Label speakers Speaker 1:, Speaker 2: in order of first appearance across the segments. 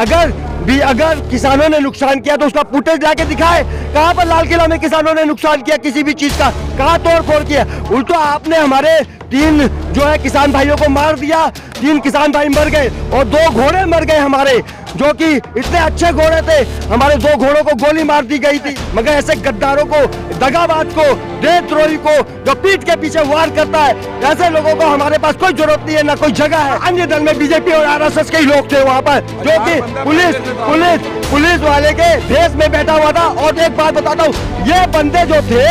Speaker 1: अगर किसानों ने नुकसान किया तो उसका फुटेज लाके दिखाए। कहाँ पर लाल किला में किसानों ने नुकसान किया किसी भी चीज का, कहाँ तोड़ फोड़ किया? उल्टा आपने हमारे 3 जो है किसान भाइयों को मार दिया, 3 किसान भाई मर गए और 2 घोड़े मर गए हमारे, जो कि इतने अच्छे घोड़े थे। हमारे 2 घोड़ों को गोली मार दी गई थी। मगर ऐसे गद्दारों को, दगाबाज को, देशद्रोही को जो पीठ के पीछे वार करता है, ऐसे लोगों को हमारे पास कोई जरूरत नहीं है, ना कोई जगह है। अन्य दल में बीजेपी और आरएसएस के ही लोग थे वहाँ पर, जो कि पुलिस वाले के भेष में बैठा हुआ था। और एक बात बताता हूँ, ये बंदे जो थे,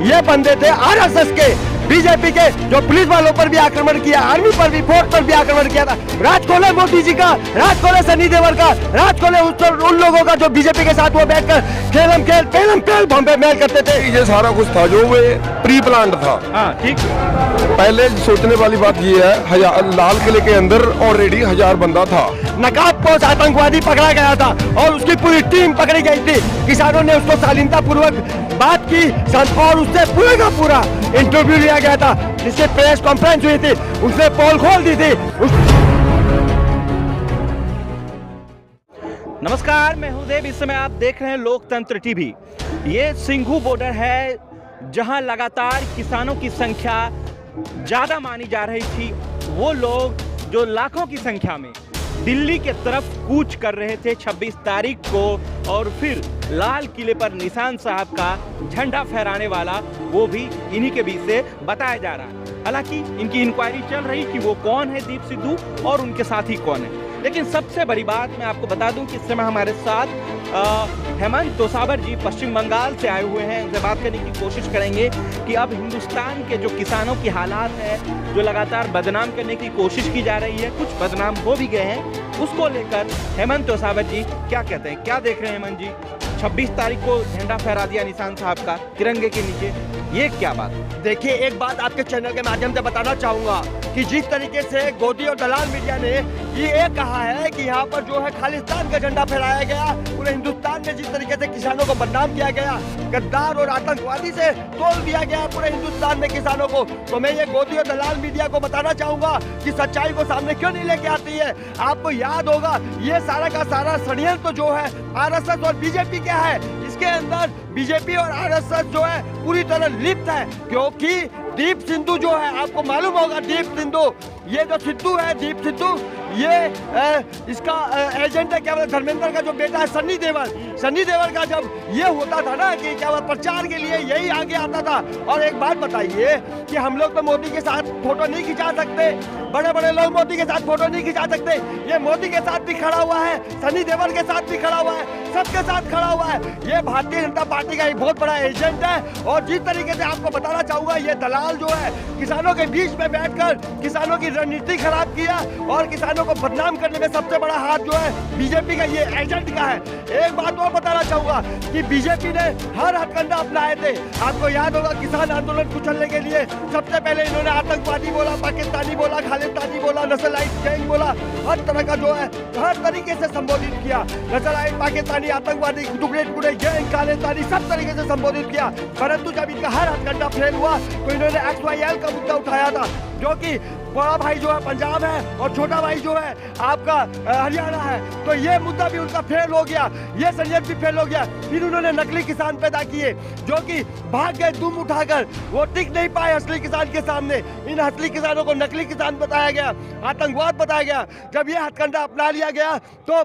Speaker 1: ये बंदे थे आरएसएस के, बीजेपी के, जो पुलिस वालों पर भी आक्रमण किया, आर्मी पर भी, फोर्स पर भी आक्रमण किया था। राज खोले मोदी जी का, राज खोले सनी देओल का, राज खोले उन लोगों का जो बीजेपी के साथ वो बैठकर खेलम खेल पेलम पेल बॉम्बे मेल करते थे।
Speaker 2: ये सारा कुछ था जो वे प्री प्लान्ड था।
Speaker 3: हाँ ठीक।
Speaker 2: पहले सोचने वाली बात ये है, लाल किले के अंदर ऑलरेडी 1000 बंदा था।
Speaker 1: नकाबपोश आतंकवादी पकड़ा गया था और उसकी पूरी टीम पकड़ी गई थी। किसानों ने उसको शालीनता पूर्वक बात की और उससे पूरे का पूरा इंटरव्यू लिया गया था, जिससे प्रेस कॉन्फ्रेंस हुई थी, उसने पोल खोल दी थी।
Speaker 3: नमस्कार, मैं हूं देव। इस समय आप देख रहे हैं लोकतंत्र टीवी। ये सिंघू बॉर्डर है, जहां लगातार किसानों की संख्या ज़्यादा मानी जा रही थी। वो लोग जो लाखों की संख्या में दिल्ली के तरफ कूच कर रहे थे 26 तारीख को, और फिर लाल किले पर निशान साहब का झंडा फहराने वाला वो भी इन्हीं के बीच से बताया जा रहा है। हालांकि इनकी इंक्वायरी चल रही कि वो कौन है दीप सिद्धू और उनके साथी कौन है। लेकिन सबसे बड़ी बात मैं आपको बता दूं कि इस समय हमारे साथ हेमंत तोसाबर जी पश्चिम बंगाल से आए हुए हैं। उनसे बात करने की कोशिश करेंगे कि अब हिंदुस्तान के जो किसानों की हालात है, जो लगातार बदनाम करने की कोशिश की जा रही है, कुछ बदनाम हो भी गए हैं, उसको लेकर हेमंत तोसाबर जी क्या कहते हैं, क्या देख रहे हैं हेमंत जी? 26 तारीख को झंडा फहरा दिया निशान साहब का तिरंगे के नीचे, ये क्या बात?
Speaker 1: देखिए, एक बात आपके चैनल के माध्यम से बताना चाहूंगा कि जिस तरीके से गोदी और दलाल मीडिया ने ये कहा है कि यहाँ पर जो है खालिस्तान का झंडा फहराया गया, पूरे हिंदुस्तान में जिस तरीके से किसानों को बदनाम किया गया, गद्दार और आतंकवादी से तोल दिया गया पूरे हिंदुस्तान में किसानों को, तो मैं ये गोदी और दलाल मीडिया को बताना चाहूंगा कि सच्चाई को सामने क्यों नहीं लेके आती है। आपको याद होगा, ये सारा का सारा षड्यंत्र जो है आरएसएस और बीजेपी क्या है, इसके अंदर बीजेपी और आरएसएस जो है पूरी तरह लिप्त है। क्योंकि दीप सिद्धू जो है, आपको मालूम होगा, दीप सिद्धू, ये जो सिद्धू है, दीप सिद्धू, ये इसका एजेंट है, क्या बोलते, धर्मेंद्र का जो बेटा है सनी देओल। सनी देओल का जब ये होता था ना कि क्या प्रचार के लिए यही आगे आता था। और एक बात बताइए कि हम लोग तो मोदी के साथ फोटो नहीं खिंचा सकते, बड़े बड़े लोग मोदी के साथ फोटो नहीं खिंचा सकते, ये मोदी के साथ भी खड़ा हुआ है, सनी देओल के साथ भी खड़ा हुआ है, सबके साथ खड़ा हुआ है। ये भारतीय जनता पार्टी का एक बहुत बड़ा एजेंट है। और जिस तरीके से आपको बताना चाहूंगा, ये दलाल जो है किसानों के बीच में बैठकर किसानों की रणनीति खराब किया और किसानों को बदनाम करने में सबसे बड़ा हाथ जो है बीजेपी का, ये एजेंट का है। एक बात और बताना चाहूंगा कि बीजेपी ने हर हथकंडा अपनाए थे। आपको याद होगा, किसान आंदोलन कुचलने के लिए सबसे पहले इन्होंने आतंकवादी बोला, पाकिस्तानी बोला, खालिस्तानी बोला, नस्लाइट गैंग बोला, हर तरह का जो है हर तरीके से संबोधित किया। नस्लाइट, पाकिस्तानी, आतंकवादी, टुकड़े टुकड़े गैंग, खालिस्तानी, सब तरीके से संबोधित किया। परंतु जब इनका हर हथकंडा फेल हुआ तो इन्होंने XYL का मुद्दा उठाया था, जो कि बड़ा भाई जो है पंजाब है और छोटा भाई जो है आपका हरियाणा है। तो ये मुद्दा भी उनका फेल हो गया, ये षड्यंत्र भी फेल हो गया। फिर उन्होंने नकली किसान पैदा किए, जो कि भाग गए दुम उठाकर, वो टिक नहीं पाए असली किसान के सामने। इन असली किसानों को नकली किसान बताया गया, आतंकवाद बताया गया। जब ये हथकंडा अपना लिया गया तो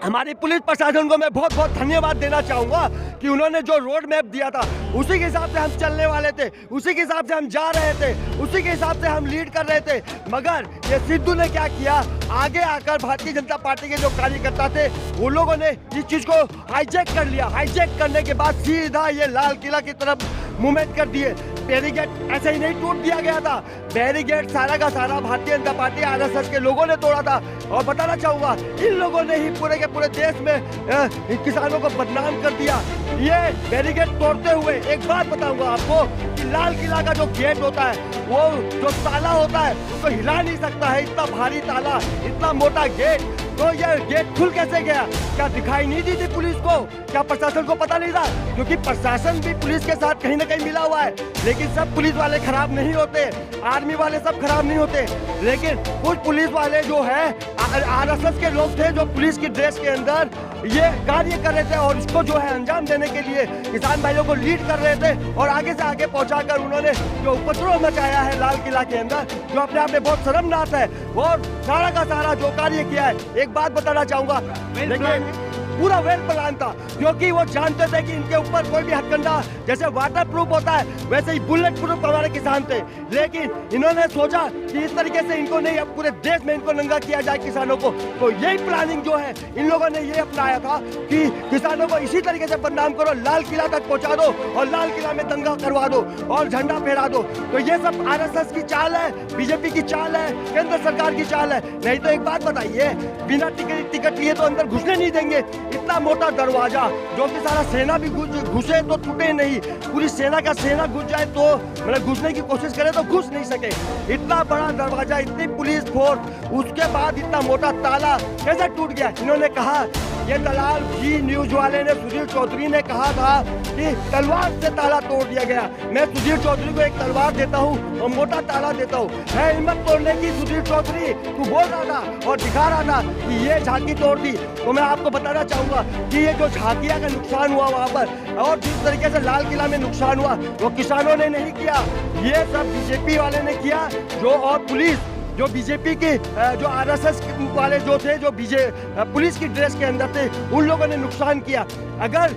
Speaker 1: हमारी पुलिस प्रशासन को मैं बहुत बहुत धन्यवाद देना चाहूँगा कि उन्होंने जो रोड मैप दिया था उसी के हिसाब से हम चलने वाले थे, उसी के हिसाब से हम जा रहे थे, उसी के हिसाब से हम लीड कर रहे थे। मगर ये सिद्धू ने क्या किया, आगे आकर भारतीय जनता पार्टी के जो कार्यकर्ता थे वो लोगों ने इस चीज़ को हाईजैक कर लिया। हाईजैक करने के बाद सीधा ये लाल किला की तरफ मूवमेंट कर दिए। बैरिकेड ऐसे ही नहीं टूट दिया गया था, बैरिकेड सारा का सारा भारतीय जनता पार्टी आरएसएस के लोगों ने तोड़ा था। और बताना चाहूँगा, इन लोगों ने ही पूरे के पूरे देश में किसानों को बदनाम कर दिया। ये बैरिकेड तोड़ते हुए एक बात बताऊंगा आपको कि लाल किला का जो गेट होता है, वो जो ताला होता है उसको हिला नहीं सकता है, इतना भारी ताला इतना मोटा गेट, तो ये गेट खुल कैसे गया? क्या दिखाई नहीं दी थी पुलिस को? क्या प्रशासन को पता नहीं था? क्योंकि प्रशासन भी पुलिस के साथ कहीं ना कहीं मिला हुआ है। लेकिन सब पुलिस वाले खराब नहीं होते, आर्मी वाले सब खराब नहीं होते, लेकिन कुछ पुलिस वाले जो है आरएसएस के लोग थे जो पुलिस की ड्रेस के अंदर ये कार्य कर रहे थे और इसको जो है अंजाम देने के लिए किसान भाइयों को लीड कर रहे थे और आगे से आगे पहुंचाकर उन्होंने जो उपद्रव मचाया है लाल किला के अंदर, जो अपने आप में बहुत शर्मनाक है और सारा का सारा जो कार्य किया है। एक बात बताना चाहूंगा, देखिए पूरा वेल प्लान था, क्योंकि वो जानते थे कि इनके ऊपर कोई भी हथकंडा जैसे वाटर प्रूफ होता है वैसे ही बुलेट प्रूफ हमारे किसान थे। लेकिन इन्होंने सोचा कि इस तरीके से इनको नहीं, अब पूरे देश में इनको नंगा किया जाए किसानों को। तो यही प्लानिंग जो है इन लोगों ने ये अपनाया था कि किसानों को इसी तरीके से बदनाम करो, लाल किला तक पहुंचा दो और लाल किला में दंगा करवा दो और झंडा फहरा दो। तो ये सब आरएसएस की चाल है, बीजेपी की चाल है, केंद्र सरकार की चाल है। नहीं तो एक बात बताइए, बिना टिकट लिए तो अंदर घुसने नहीं देंगे। इतना मोटा दरवाजा जो कि सारा सेना भी घुसे तो टूटे नहीं, पूरी सेना का सेना घुस जाए तो मतलब घुसने की कोशिश करे तो घुस नहीं सके। इतना बड़ा दरवाजा, इतनी पुलिस फोर्स, उसके बाद इतना मोटा ताला कैसे टूट गया? इन्होंने कहा, ये दलाल जी न्यूज वाले ने, सुधीर चौधरी ने कहा था कि तलवार से ताला तोड़ दिया गया। मैं सुधीर चौधरी को एक तलवार देता हूँ और मोटा ताला देता हूँ। है हिम्मत तोड़ने की सुधीर चौधरी, तू बोल रहा था और दिखा रहा था कि ये झांकी तोड़ दी। तो मैं आपको बताना चाहूंगा कि ये जो झांकिया का नुकसान हुआ वहाँ पर और जिस तरीके से लाल किला में नुकसान हुआ वो किसानों ने नहीं किया, ये सब बीजेपी वाले ने किया। जो और पुलिस जो बीजेपी के जो आरएसएस वाले जो थे, जो पुलिस की ड्रेस के अंदर थे, उन लोगों ने नुकसान किया। अगर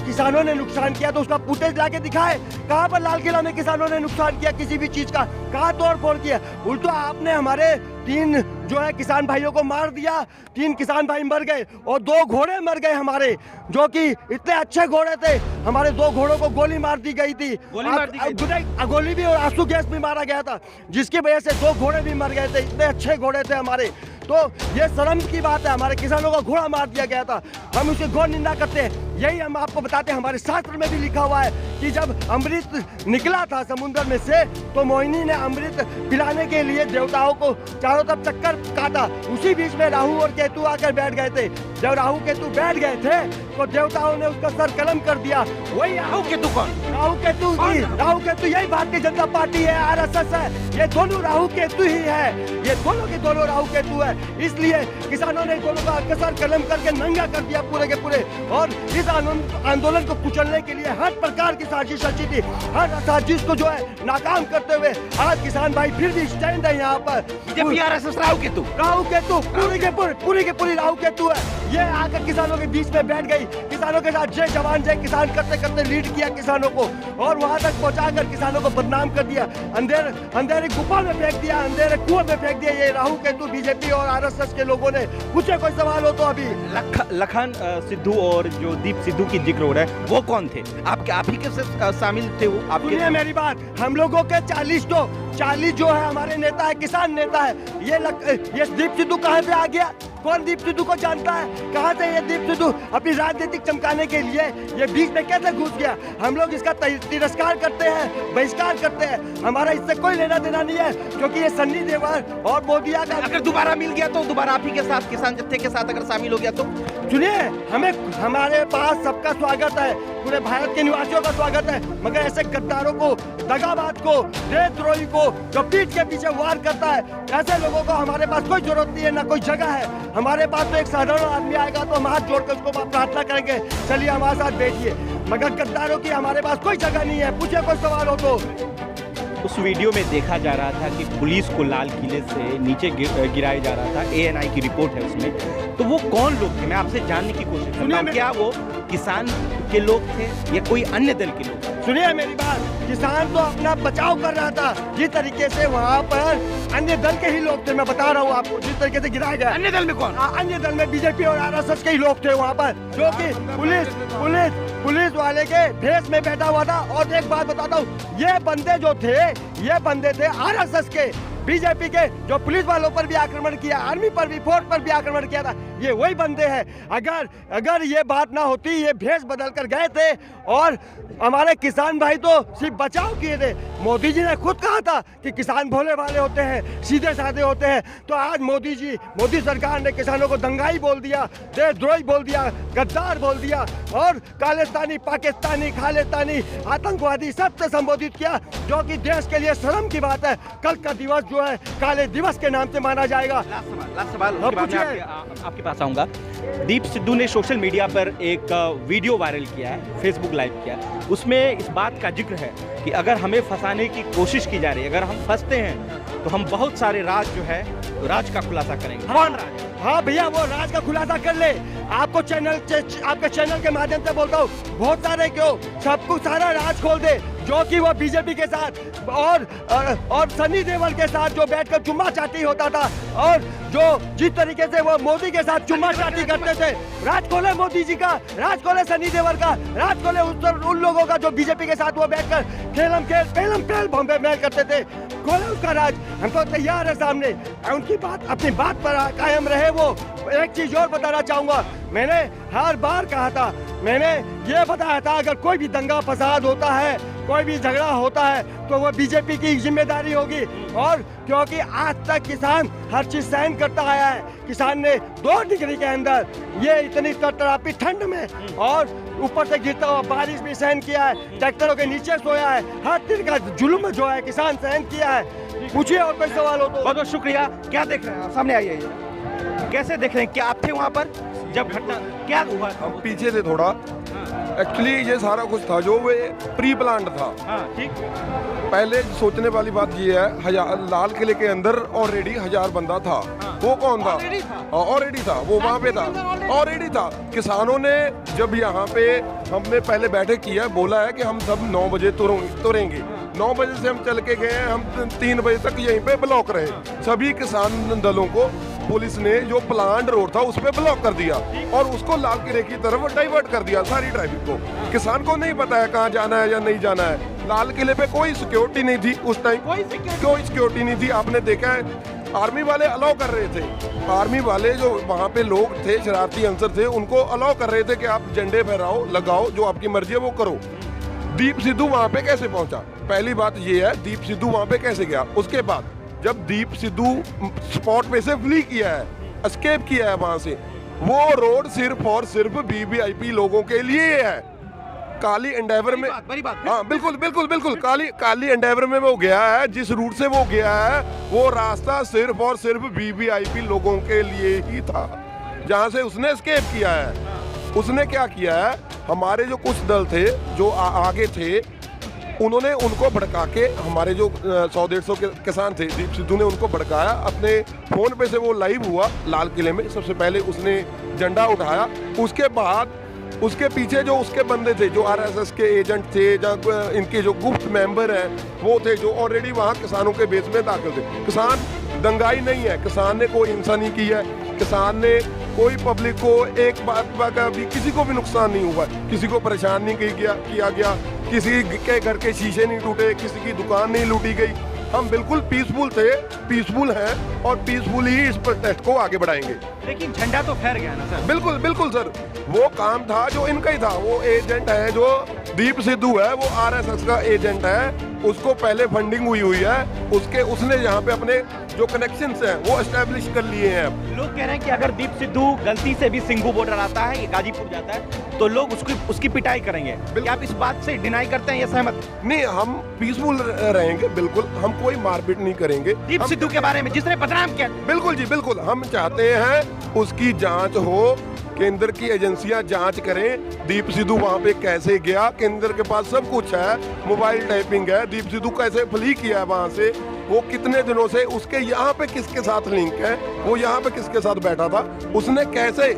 Speaker 1: किसानों ने नुकसान किया तो उसका फुटेज लाके दिखाए, कहाँ पर लाल किला में किसानों ने नुकसान किया किसी भी चीज का, कहाँ तोड़ फोड़ किया? उल्टा आपने हमारे 3 जो है किसान भाइयों को मार दिया, 3 किसान भाई मर गए और 2 घोड़े मर गए हमारे, जो कि इतने अच्छे घोड़े थे। हमारे 2 घोड़ों को गोली मार दी गई थी, गोली भी और आंसू गैस भी मारा गया था, जिसकी वजह से 2 घोड़े भी मर गए थे। इतने अच्छे घोड़े थे हमारे। तो ये शर्म की बात है, हमारे किसानों का घोड़ा मार दिया गया था। हम उसकी घोर निंदा करते हैं। यही हम आपको बताते हैं, हमारे शास्त्र में भी लिखा हुआ है कि जब अमृत निकला था समुद्र में से तो मोहिनी ने अमृत पिलाने के लिए देवताओं को चारों तरफ चक्कर काटा। उसी बीच में राहु और केतु आकर बैठ गए थे। जब राहु केतु बैठ गए थे तो देवताओं ने उसका सर कलम कर दिया। वही राहु केतु कौन? राहु केतु यही भारतीय जनता पार्टी है, आरएसएस है। ये दोनों राहु केतु ही है, ये दोनों के दोनों राहु केतु है। इसलिए किसानों ने दोनों का सर कलम करके नंगा कर दिया पूरे के पूरे, और इस आंदोलन को कुचलने के लिए हर प्रकार की साजिश रची थी। हर साजिश को जो है नाकाम करते हुए आज किसान भाई फिर भी स्टैंड है यहाँ पर। राहु केतु पूरी राहु केतु है। ये आकर किसानों के बीच में बैठ गई, किसानों के साथ जय जवान जय किसान करते करते लीड किया किसानों को और वहां तक पहुंचाकर किसानों को बदनाम कर दिया, अंधेरे गुफा में फेंक दिया, अंधेरे कुएं में फेंक दिया। ये राहु केतु बीजेपी और आरएसएस के लोगों ने। पूछे कोई सवाल हो तो अभी
Speaker 3: लखन सिद्धू और जो दीप सिद्धू की जिक्र हो रहा है, वो कौन थे? आप ही के साथ शामिल थे वो?
Speaker 1: आपके मेरी बात, हम लोगों के 40 जो है हमारे नेता है, किसान नेता है। ये दीप सिद्धू कहाँ से आ गया? कौन दीप सिद्धू को जानता है? कहाँ से ये दीप सिद्धू अपनी राजनीतिक चमकाने के लिए ये बीच में कैसे घुस गया? हम लोग इसका तिरस्कार करते हैं, बहिष्कार करते हैं। हमारा इससे कोई लेना देना नहीं है, क्योंकि ये सन्नी देओल और मोदिया का
Speaker 3: अगर दोबारा मिल गया तो दोबारा आप ही के साथ, किसान जत्थे के साथ अगर शामिल हो गया तो
Speaker 1: सुनिए, हमारे पास सबका स्वागत है, पूरे भारत के निवासियों का स्वागत है। मगर ऐसे गद्दारों को, दगाबाज को, देशद्रोही को जो पीठ के पीछे वार करता है, ऐसे लोगों को हमारे पास कोई जरूरत नहीं है, ना कोई जगह है। हमारे पास तो एक साधारण आदमी आएगा तो हम हाथ जोड़कर उसको प्रार्थना करेंगे, चलिए हमारे साथ बैठिए। मगर गद्दारों की हमारे पास कोई जगह नहीं है। पूछे कोई सवाल हो तो।
Speaker 3: उस वीडियो में देखा जा रहा था कि पुलिस को लाल किले से नीचे गिराया जा रहा था। ANI की रिपोर्ट है उसमें। तो वो कौन लोग थे? मैं आपसे जानने की कोशिश कर रहा हूं, क्या वो किसान के लोग थे या कोई अन्य दल के लोग?
Speaker 1: सुनिए मेरी बात, किसान तो अपना बचाव कर रहा था। जिस तरीके से वहाँ पर अन्य दल के ही लोग थे, मैं बता रहा हूँ आपको, जिस तरीके से गिराया गया।
Speaker 3: अन्य दल में कौन?
Speaker 1: अन्य दल में बीजेपी और आरएसएस के ही लोग थे वहाँ पर, जो कि पुलिस वाले के भेष में बैठा हुआ था। और एक बात बताता हूँ, ये बंदे थे आरएसएस के, बीजेपी के जो पुलिस वालों पर भी आक्रमण किया, आर्मी पर भी, फोर्स पर भी आक्रमण किया था, ये वही बंदे हैं। अगर ये बात ना होती, ये भेष बदल कर गए थे और हमारे किसान भाई तो सिर्फ बचाव किए थे। मोदी जी ने खुद कहा था कि किसान भोले भाले होते हैं, सीधे साधे होते हैं। तो आज मोदी सरकार ने किसानों को दंगाई बोल दिया, देशद्रोही बोल दिया, गद्दार बोल दिया और खालिस्तानी, पाकिस्तानी, खालिस्तानी, आतंकवादी सबसे संबोधित किया, जो कि देश के लिए शर्म की बात है। कल का दिवस जो है काले दिवस के नाम से माना जाएगा।
Speaker 3: लास्ट सवाल उसके बाद मैं आपके पास आऊंगा। दीप सिद्धू ने सोशल मीडिया पर एक वीडियो वायरल किया है, फेसबुक लाइव किया है। उसमें इस बात का जिक्र है कि अगर हमें फंसाने की कोशिश की जा रही है, अगर हम फंसते हैं तो हम बहुत सारे राज जो है राज का खुलासा करेंगे। कौन राज?
Speaker 1: हाँ भैया, वो राज का खुलासा कर ले। आपके चैनल के माध्यम से बोलता हूँ, बहुत सारे क्यों, सबको सारा राज खोल दे, जो कि वो बीजेपी के साथ और सनी देओल के साथ जो बैठकर चुम्मा चाटी होता था, और जो जिस तरीके से वो मोदी के साथ चुम्मा चाटी करते थे। राज खोले मोदी जी का, राज खोले सनी देओल का, राज खोले उन लोगों का जो बीजेपी के साथ वो बैठकर पेलम पेल बॉम्बे मेल करते थे। खोले उसका राज, हम तो तैयार है सामने। उनकी बात, अपनी बात पर कायम रहे। वो एक चीज और बताना चाहूंगा, मैंने हर बार कहा था, मैंने ये बताया था, अगर कोई भी दंगा फसाद होता है, कोई भी झगड़ा होता है, तो वो बीजेपी की जिम्मेदारी होगी। और क्योंकि आज तक किसान हर चीज सहन करता आया है। किसान ने 2 डिग्री के अंदर ये इतनी तड़तड़ाती ठंड में और ऊपर से गिरता हुआ बारिश भी सहन किया है, ट्रैक्टरों के नीचे सोया है, हर तरह का जुल्म जो है किसान सहन किया है। पूछिए और कोई सवाल हो तो।
Speaker 3: बहुत बहुत शुक्रिया। क्या देख रहे हैं? सामने आइए। कैसे देख रहे हैं? क्या आप थे वहाँ पर जब घटना क्या हुआ?
Speaker 2: हम पीछे थे थोड़ा। एक्चुअली ये सारा कुछ था जो वे प्री प्लान्ड था।
Speaker 3: ठीक।
Speaker 2: पहले सोचने वाली बात ये है, लाल किले के अंदर ऑलरेडी 1000 बंदा था। वो कौन था? ऑलरेडी था, वो वहाँ पे था, ऑलरेडी था। किसानों ने जब यहाँ पे हमने पहले बैठक किया, बोला है कि हम सब 9 बजे तुरेंगे। 9 बजे से हम चल के गए हैं, हम 3 बजे तक यहीं पे ब्लॉक रहे। सभी किसान दलों को पुलिस ने जो प्लान्ड रोड था उस पे ब्लॉक कर दिया और उसको लाल किले की तरफ डाइवर्ट कर दिया सारी ट्रैफिक को। किसान को नहीं पता है कहाँ जाना है या नहीं जाना है। लाल किले पे कोई सिक्योरिटी नहीं थी उस टाइम, कोई सिक्योरिटी नहीं थी। आपने देखा है आर्मी वाले अलाउ कर रहे थे, आर्मी वाले जो वहाँ पे लोग थे, शरारती अंसर थे, उनको अलाउ कर रहे थे कि आप झंडे फहराओ, लगाओ, जो आपकी मर्जी है वो करो। दीप सिद्धू वहाँ पे कैसे पहुंचा? पहली बात ये है, दीप सिद्धू वहाँ पे कैसे गया? उसके बाद जब दीप सिद्धू स्पॉट पे से फ्ली किया है, एस्केप किया है वहां से, वो रोड सिर्फ और सिर्फ वीवीआईपी लोगों के लिए है। काली एंडेवर में, हाँ बिल्कुल काली एंडेवर में वो गया है, जिस रूट से वो गया है वो रास्ता सिर्फ और सिर्फ वीवीआईपी लोगों के लिए ही था, जहां से उसने एस्केप किया है। उसने क्या किया है, हमारे जो कुछ दल थे जो आगे थे, उन्होंने उनको भड़का के, हमारे जो 100-150 के किसान थे, दीप सिद्धू ने उनको भड़काया। अपने फोन पे से वो लाइव हुआ लाल किले में, सबसे पहले उसने झंडा उठाया। उसके बाद उसके पीछे जो उसके बंदे थे, जो आरएसएस के एजेंट थे, या इनके जो गुप्त मेंबर हैं, वो थे जो ऑलरेडी वहाँ किसानों के बेस में दाखिल थे। किसान दंगाई नहीं है, किसान ने कोई हिंसा नहीं की है, किसान ने कोई पब्लिक को एक बात का भी, किसी को भी नुकसान नहीं हुआ, किसी को परेशान नहीं किया गया, किसी के घर के शीशे नहीं टूटे, किसी की दुकान नहीं लूटी गई। हम बिल्कुल पीसफुल थे, पीसफुल हैं और पीसफुल ही इस प्रोटेस्ट को आगे बढ़ाएंगे।
Speaker 3: लेकिन झंडा तो फहर गया ना सर?
Speaker 2: बिल्कुल सर, वो काम था जो इनका ही था। वो एजेंट है जो दीप सिद्धू है, वो आरएसएस का एजेंट है, उसको पहले फंडिंग हुई है, उसने यहाँ पे अपने जो कनेक्शंस हैं वो एस्टेब्लिश कर लिए हैं।
Speaker 3: लोग कह रहे हैं कि अगर दीप सिद्धू गलती से भी सिंघू बॉर्डर आता है, ये गाजीपुर जाता है, तो लोग उसकी पिटाई करेंगे। क्या आप इस बात से डिनाई करते हैं या सहमत?
Speaker 2: नहीं, हम पीसफुल रहेंगे, बिल्कुल, हम कोई मारपीट नहीं करेंगे।
Speaker 3: दीप सिद्धू के बारे में जिसने बदनाम किया,
Speaker 2: बिल्कुल जी बिल्कुल, हम चाहते हैं उसकी जांच हो, केंद्र की एजेंसियां जांच करें दीप सिद्धू वहां पे कैसे गया। केंद्र के पास सब कुछ है, मोबाइल टाइपिंग है, दीप सिद्धू कैसे फ्ली किया है वहां से, वो कितने दिनों से, उसके यहाँ पे किसके साथ लिंक है, वो यहाँ पे किसके साथ बैठा था, उसने कैसे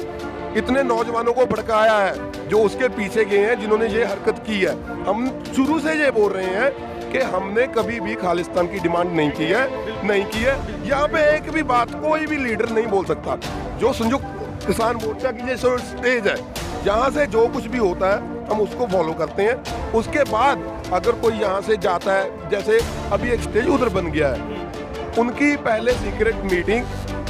Speaker 2: इतने नौजवानों को भड़काया है जो उसके पीछे गए हैं, जिन्होंने ये हरकत की है। हम शुरू से ये बोल रहे हैं कि हमने कभी भी खालिस्तान की डिमांड नहीं की है। यहाँ पे एक भी बात कोई भी लीडर नहीं बोल सकता। जो संयुक्त किसान मोर्चा की ये स्टेज है, यहाँ से जो कुछ भी होता है हम उसको फॉलो करते हैं। उसके बाद अगर कोई यहाँ से जाता है, जैसे अभी एक स्टेज उधर बन गया है, उनकी पहले सीक्रेट मीटिंग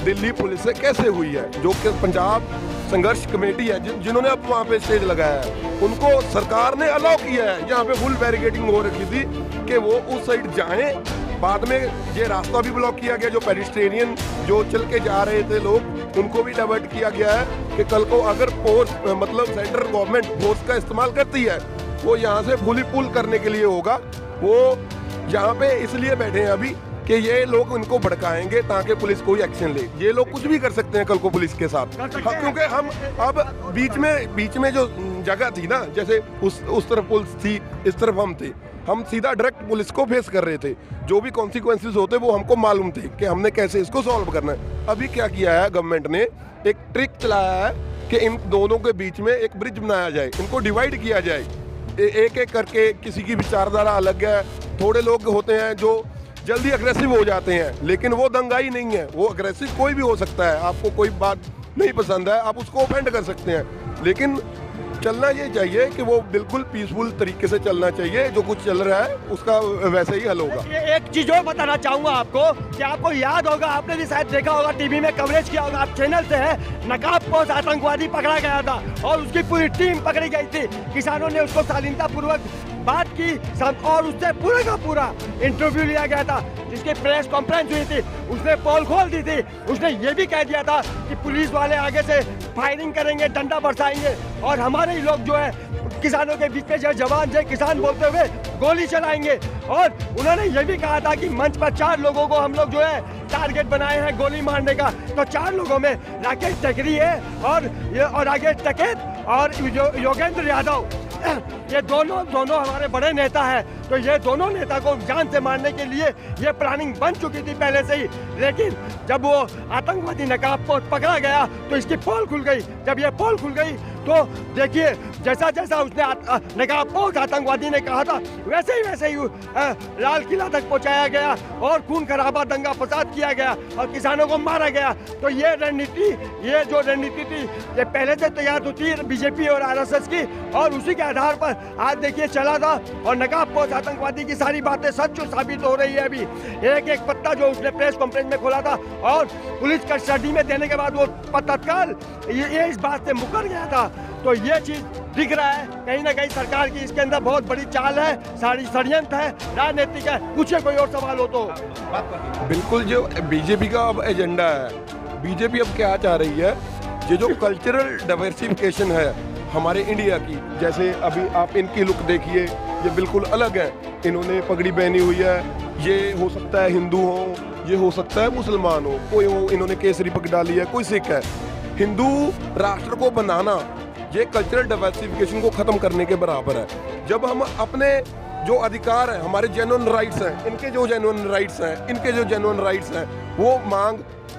Speaker 2: दिल्ली पुलिस से कैसे हुई है, जो कि पंजाब संघर्ष कमेटी है जिन्होंने अब वहाँ पे स्टेज लगाया है, उनको सरकार ने अलाउ किया है। यहाँ पे फुल बैरिकेडिंग हो रखी थी कि वो उस साइड जाएं। बाद में ये रास्ता भी ब्लॉक किया गया, जो पेडिस्ट्रेनियन जो चल के जा रहे थे लोग, उनको भी डाइवर्ट किया गया है कि कल को अगर फोर्स मतलब सेंट्रल गवर्नमेंट फोर्स का इस्तेमाल करती है, वो यहाँ से फुली पुल करने के लिए होगा। वो यहाँ पे इसलिए बैठे हैं अभी कि ये लोग उनको भड़काएंगे ताकि पुलिस कोई एक्शन ले। ये लोग कुछ भी कर सकते हैं कल को पुलिस के साथ, क्योंकि हम अब बीच में जो जगह थी ना, जैसे उस तरफ पुलिस थी, इस तरफ हम थे, हम सीधा डायरेक्ट पुलिस को फेस कर रहे थे। जो भी कॉन्सिक्वेंसेस होते वो हमको मालूम थे कि हमने कैसे इसको सॉल्व करना है। अभी क्या किया है गवर्नमेंट ने, एक ट्रिक चलाया है कि इन दोनों के बीच में एक ब्रिज बनाया जाए, इनको डिवाइड किया जाए एक एक करके। किसी की विचारधारा अलग है, थोड़े लोग होते हैं जो जल्दी अग्रेसिव हो जाते हैं, लेकिन वो दंगाई नहीं है। वो अग्रेसिव कोई भी हो सकता है, आपको कोई बात नहीं पसंद है आप उसको ऑफेंड कर सकते हैं, लेकिन चलना ये चाहिए कि वो बिल्कुल पीसफुल तरीके से चलना चाहिए। जो कुछ चल रहा है उसका वैसे ही हल होगा।
Speaker 1: एक चीज और बताना चाहूंगा आपको कि आपको याद होगा, आपने भी शायद देखा होगा, टीवी में कवरेज किया होगा, आप चैनल से है, नकाबपोश आतंकवादी पकड़ा गया था और उसकी पूरी टीम पकड़ी गई थी। किसानों ने उसको शालीनता पूर्वक बात की और उससे पूरे का पूरा इंटरव्यू लिया गया था, जिसकी प्रेस कॉन्फ्रेंस हुई थी। उसने पोल खोल दी थी, उसने ये भी कह दिया था कि पुलिस वाले आगे से फायरिंग करेंगे, डंडा बरसाएंगे और हमारे ही लोग जो है किसानों के बीच में जो जवान जो किसान बोलते हुए गोली चलाएंगे। और उन्होंने ये भी कहा था कि मंच पर 4 लोगों को हम लोग जो है टारगेट बनाए हैं गोली मारने का। तो 4 लोगों में राकेश टकरी है और राकेश टकेत और योगेंद्र यादव, ये दोनों हमारे बड़े नेता हैं। तो ये दोनों नेता को जान से मारने के लिए ये प्लानिंग बन चुकी थी पहले से ही, लेकिन जब वो आतंकवादी नकाबपोश पकड़ा गया तो इसकी पोल खुल गई। जब ये पोल खुल गई तो देखिए जैसा जैसा उसने नकाबपोश आतंकवादी ने कहा था वैसे ही लाल किला तक पहुंचाया गया और खून खराबा दंगा फसाद किया गया और किसानों को मारा गया। तो ये जो रणनीति थी ये पहले से तैयार होती बीजेपी और आरएसएस की, और उसी के आधार पर आज देखिए चला था और नकाबपोश आतंकवादी की सारी बातें सच साबित हो रही है। अभी एक एक पत्ता जो उसने प्रेस कॉन्फ्रेंस में खोला था और पुलिस कस्टडी में देने के बाद वो तत्काल ये इस बात से मुकर गया था। तो ये चीज दिख रहा है कहीं ना कहीं सरकार की इसके अंदर बहुत बड़ी चाल है, सारी षड्यंत्र है, राजनीतिक है। पूछे कोई और सवाल हो तो।
Speaker 2: बिल्कुल, जो बीजेपी का अब एजेंडा है, बीजेपी अब क्या चाह रही है, ये जो कल्चरल डाइवर्सिफिकेशन है हमारे इंडिया की, जैसे अभी आप इनकी लुक देखिए, ये बिल्कुल अलग है। इन्होंने पगड़ी पहनी हुई है, ये हो सकता है हिंदू हो, ये हो सकता है मुसलमान हो, कोई हो, इन्होंने केसरी पग डाली है, कोई सिख है। हिंदू राष्ट्र को बनाना ये कल्चरल डाइवर्सिफिकेशन को ख़त्म करने के बराबर है। जब हम अपने जो अधिकार हैं, हमारे जेन्युइन राइट्स हैं, इनके जो जेन्युइन राइट्स हैं, इनके जो जेन्युइन राइट्स हैं, वो मांग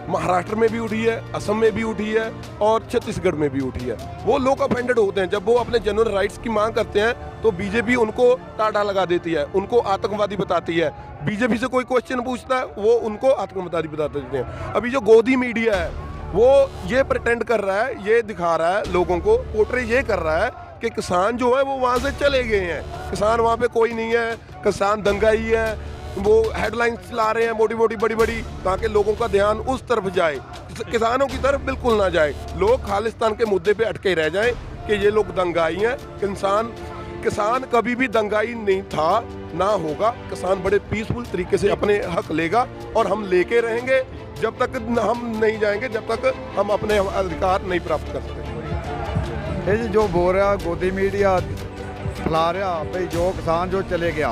Speaker 2: महाराष्ट्र में भी उठी है, असम में भी उठी है और छत्तीसगढ़ में भी उठी है। वो लोग अफेंडेड होते हैं जब वो अपने जेन्युइन राइट्स की मांग करते हैं, तो बीजेपी उनको टाटा लगा देती है, उनको आतंकवादी बताती है। बीजेपी से कोई क्वेश्चन पूछता है वो उनको आतंकवादी बता देते हैं। अभी जो गोदी मीडिया है वो ये प्रिटेंड कर रहा है, ये दिखा रहा है लोगों को, पोर्ट्रे ये कर रहा है कि किसान जो है वो वहाँ से चले गए हैं, किसान वहाँ पे कोई नहीं है, किसान दंगाई है। वो हेडलाइंस चला रहे हैं मोटी मोटी बड़ी बड़ी, ताकि लोगों का ध्यान उस तरफ जाए, किसानों की तरफ बिल्कुल ना जाए। लोग खालिस्तान के मुद्दे पे अटके रह जाएं कि ये लोग दंगाई हैं। किसान कभी भी दंगाई नहीं था, ना होगा। किसान बड़े पीसफुल तरीके से अपने हक लेगा और हम लेके रहेंगे जब तक हम नहीं जाएंगे, जब तक हम अपने अधिकार नहीं प्राप्त कर सकते।
Speaker 4: ये जो बोल रहा गोदी मीडिया फैला रहा भाई, जो किसान जो चले गया,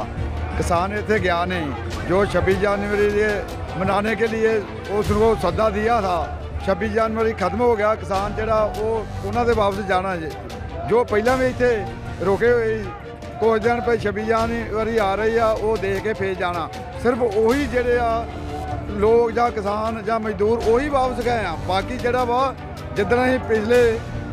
Speaker 4: किसान इतने गया नहीं। जो 26 जनवरी मनाने के लिए उसको सद्दा दिया था, 26 जनवरी खत्म हो गया, किसान जरा वो उन्होंने वापस जाना जो पहला भी इतने रुके हुए कुछ दिन पे 26 जनवरी आ रही है वो दे के फिर जाना। सिर्फ वही ਜਿਹੜੇ लोग ਜਾਂ किसान ਜਾਂ मजदूर वही वापस गए हैं। बाकी ਜਿਹੜਾ ਵਾ ਜਿੱਦਣ ਅਸੀਂ पिछले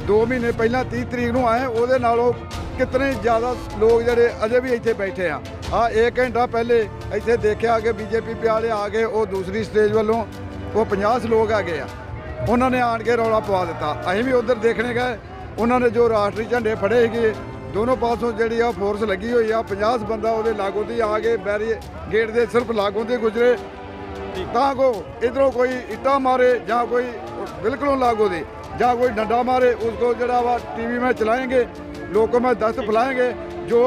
Speaker 4: 2 ਮਹੀਨੇ ਪਹਿਲਾਂ 30 ਤਰੀਕ ਨੂੰ ਆਏ, ਉਹਦੇ ਨਾਲੋਂ कितने ज़्यादा लोग ਜਿਹੜੇ अजे भी ਇੱਥੇ बैठे हैं। हाँ 1 घंटा पहले ਇੱਥੇ देखा कि बीजेपी वाले आ गए, वो दूसरी स्टेज वालों वो 50 लोग आ गए, उन्होंने आन के रौला पवा दिता। ਅਸੀਂ भी उधर देखने गए, उन्होंने जो राष्ट्रीय झंडे फड़े थे दोनों पासों जी फोर्स लगी हुई आ, 50 बंदा वो लागों से आ गए, बैरीगेट के सिर्फ लागों से गुजरे। ਤਾਂ ਕੋ ਇਧਰੋਂ ਕੋਈ ਇੱਟਾਂ ਮਾਰੇ ਜਾਂ ਕੋਈ ਬਿਲਕੁਲ लागू दे ਜਾਂ ਕੋਈ ਡੰਡਾ ਮਾਰੇ उसको जरा वा टीवी में चलाएंगे लोगों में दस्त फैलाएंगे जो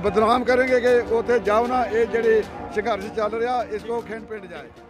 Speaker 4: बदनाम करेंगे कि उसे जाओ ना ये जड़ी संघर्ष चल रहा इसको खिंड पिंड जाए।